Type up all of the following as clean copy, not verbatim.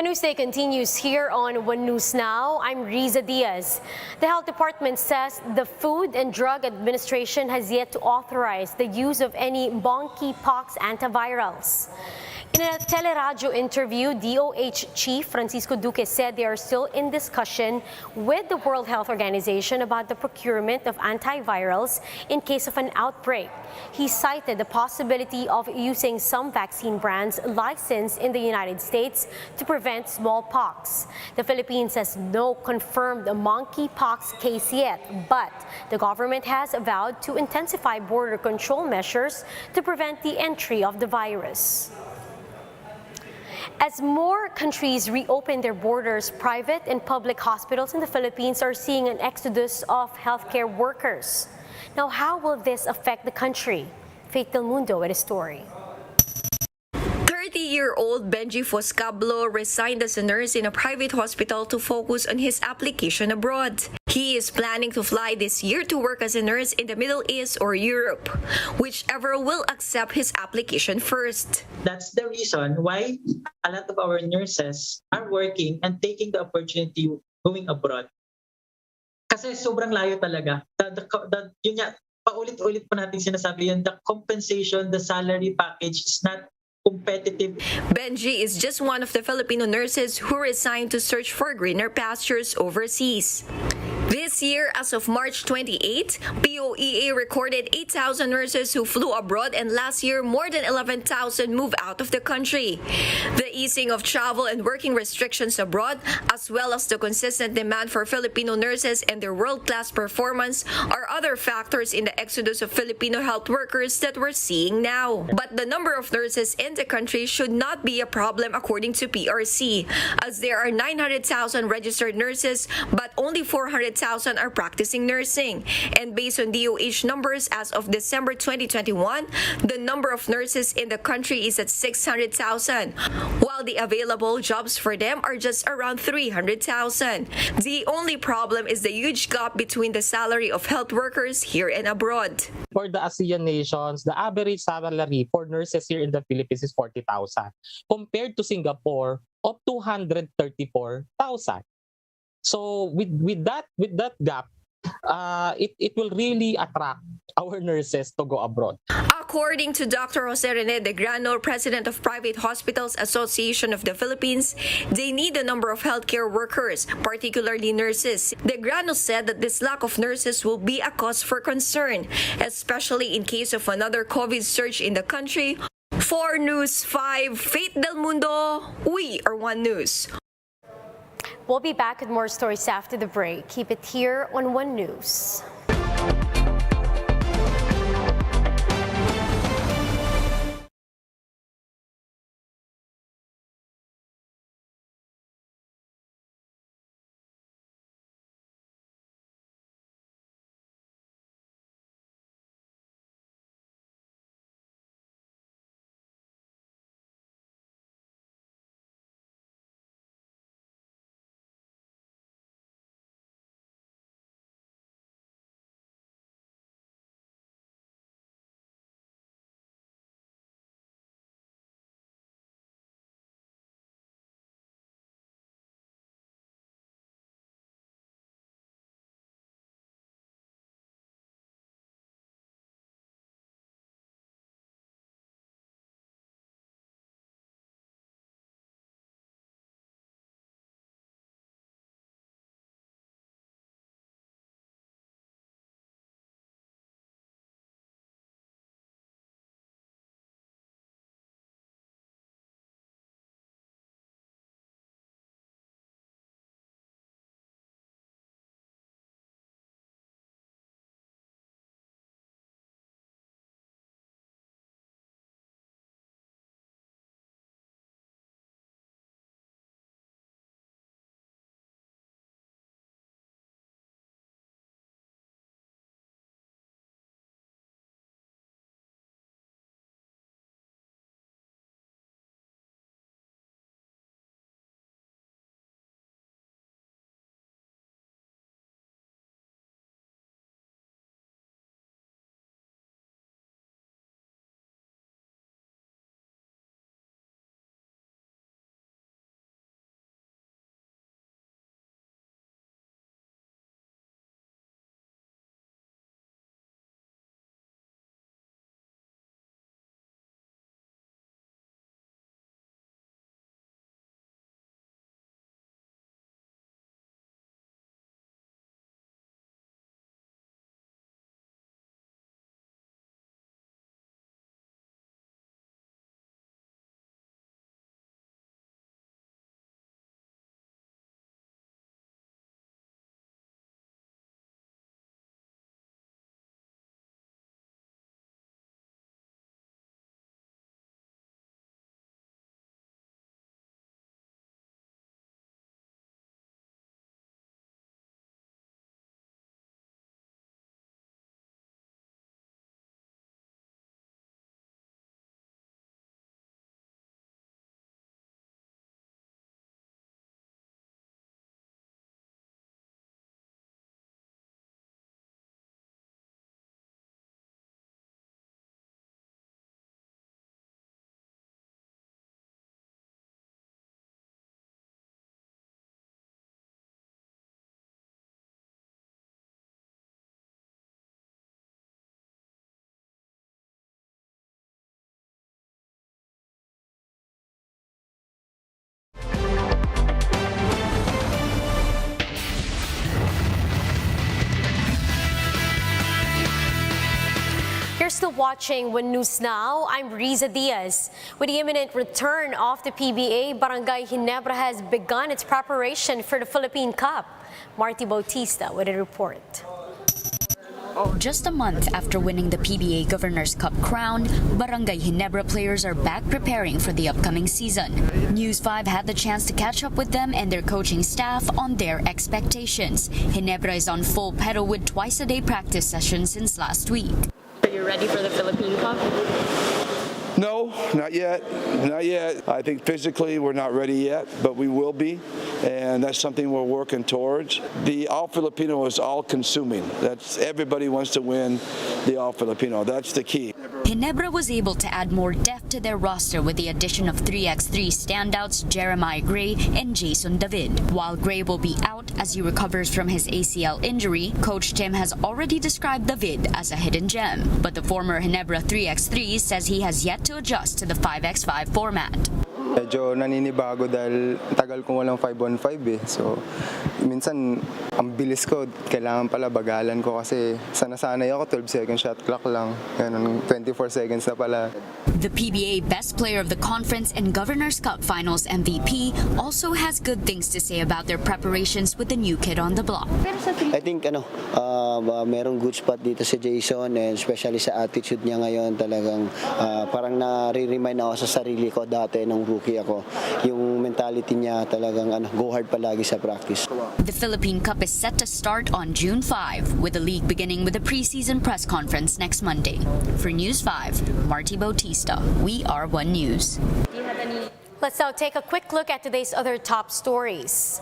Day continues here on One News Now. I'm Riza Diaz. The Health Department says the Food and Drug Administration has yet to authorize the use of any monkeypox antivirals. In a teleradyo interview, DOH Chief Francisco Duque said they are still in discussion with the World Health Organization about the procurement of antivirals in case of an outbreak. He cited the possibility of using some vaccine brands licensed in the United States to prevent smallpox. The Philippines has no confirmed monkeypox case yet, but the government has vowed to intensify border control measures to prevent the entry of the virus. As more countries reopen their borders, private and public hospitals in the Philippines are seeing an exodus of healthcare workers. Now, how will this affect the country? Faith Del Mundo with a story. 30-year-old Benji Foscablo resigned as a nurse in a private hospital to focus on his application abroad. He is planning to fly this year to work as a nurse in the Middle East or Europe, whichever will accept his application first. That's the reason why a lot of our nurses are working and taking the opportunity going abroad. Kasi sobrang layo talaga. Yun nga, paulit-ulit pa natin sinasabi yun, the compensation, the salary package is not competitive. Benji is just one of the Filipino nurses who resigned to search for greener pastures overseas. This year, as of March 28, POEA recorded 8,000 nurses who flew abroad, and last year, more than 11,000 moved out of the country. The easing of travel and working restrictions abroad, as well as the consistent demand for Filipino nurses and their world-class performance, are other factors in the exodus of Filipino health workers that we're seeing now. But the number of nurses in the country should not be a problem according to PRC, as there are 900,000 registered nurses, but only 400,000 are practicing nursing. And based on DOH numbers as of December 2021, the number of nurses in the country is at 600,000, while the available jobs for them are just around 300,000. The only problem is the huge gap between the salary of health workers here and abroad. For the ASEAN nations, the average salary for nurses here in the Philippines is 40,000, compared to Singapore of 234,000. So with that gap, it will really attract our nurses to go abroad. According to Dr. Jose Rene De Grano, president of Private Hospitals Association of the Philippines, they need a number of healthcare workers, particularly nurses. De Grano said that this lack of nurses will be a cause for concern, especially in case of another COVID surge in the country. For News 5, Faith Del Mundo, we are One News. We'll be back with more stories after the break. Keep it here on One News. still watching One News Now. I'm Riza Diaz. With the imminent return of the PBA, Barangay Ginebra has begun its preparation for the Philippine Cup. Marty Bautista with a report. Just a month after winning the PBA Governor's Cup crown, Barangay Ginebra players are back preparing for the upcoming season. News 5 had the chance to catch up with them and their coaching staff on their expectations. Ginebra is on full pedal with twice-a-day practice sessions since last week. Are you ready for the Philippine Cup? No, not yet. Not yet. I think physically we're not ready yet, but we will be, and that's something we're working towards. The All Filipino is all consuming. That's everybody wants to win the All Filipino. That's the key. Ginebra was able to add more depth to their roster with the addition of 3x3 standouts Jeremiah Gray and Jason David. While Gray will be out as he recovers from his ACL injury, Coach Tim has already described David as a hidden gem. But the former Ginebra 3x3 says he has yet to adjust to the 5x5 format. Medyo naninibago dahil tagal kong walang 5-on-5 eh. So, minsan, ang bilis ko, kailangan pala bagalan ko kasi sanasanay ako, 12-second shot clock lang. Ganun, 24 seconds na pala. The PBA Best Player of the Conference and Governor's Cup Finals MVP also has good things to say about their preparations with the new kid on the block. I think merong good spot dito si Jason, and especially sa attitude niya ngayon talagang parang nare-remind ako sa sarili ko dati nung rookie ako. Yung mentality niya talagang go hard palagi sa practice. The Philippine Cup is set to start on June 5, with the league beginning with a preseason press conference next Monday. For News 5, Marty Bautista, We Are One News. Let's now take a quick look at today's other top stories.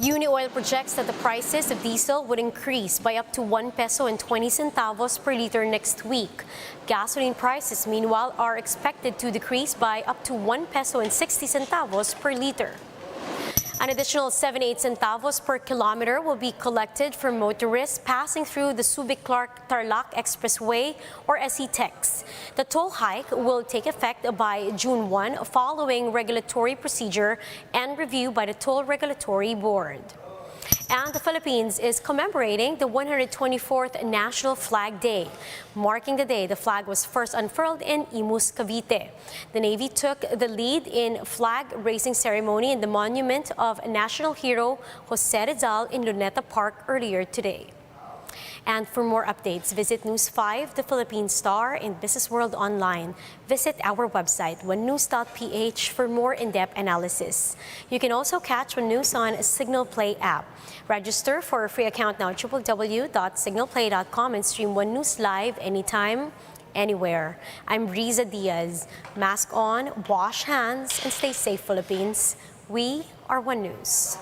Unioil projects that the prices of diesel would increase by up to 1 peso and 20 centavos per liter next week. Gasoline prices, meanwhile, are expected to decrease by up to 1 peso and 60 centavos per liter. An additional 78 centavos per kilometer will be collected from motorists passing through the Subic-Clark-Tarlac Expressway or SETEX. The toll hike will take effect by June 1 following regulatory procedure and review by the Toll Regulatory Board. And the Philippines is commemorating the 124th National Flag Day. Marking the day, the flag was first unfurled in Imus, Cavite. The Navy took the lead in flag-raising ceremony in the monument of national hero Jose Rizal in Luneta Park earlier today. And for more updates, visit News 5, The Philippine Star, and Business World Online. Visit our website, onenews.ph, for more in-depth analysis. You can also catch One News on Signal Play app. Register for a free account now at www.signalplay.com and stream One News live anytime, anywhere. I'm Riza Diaz. Mask on, wash hands, and stay safe, Philippines. We are One News.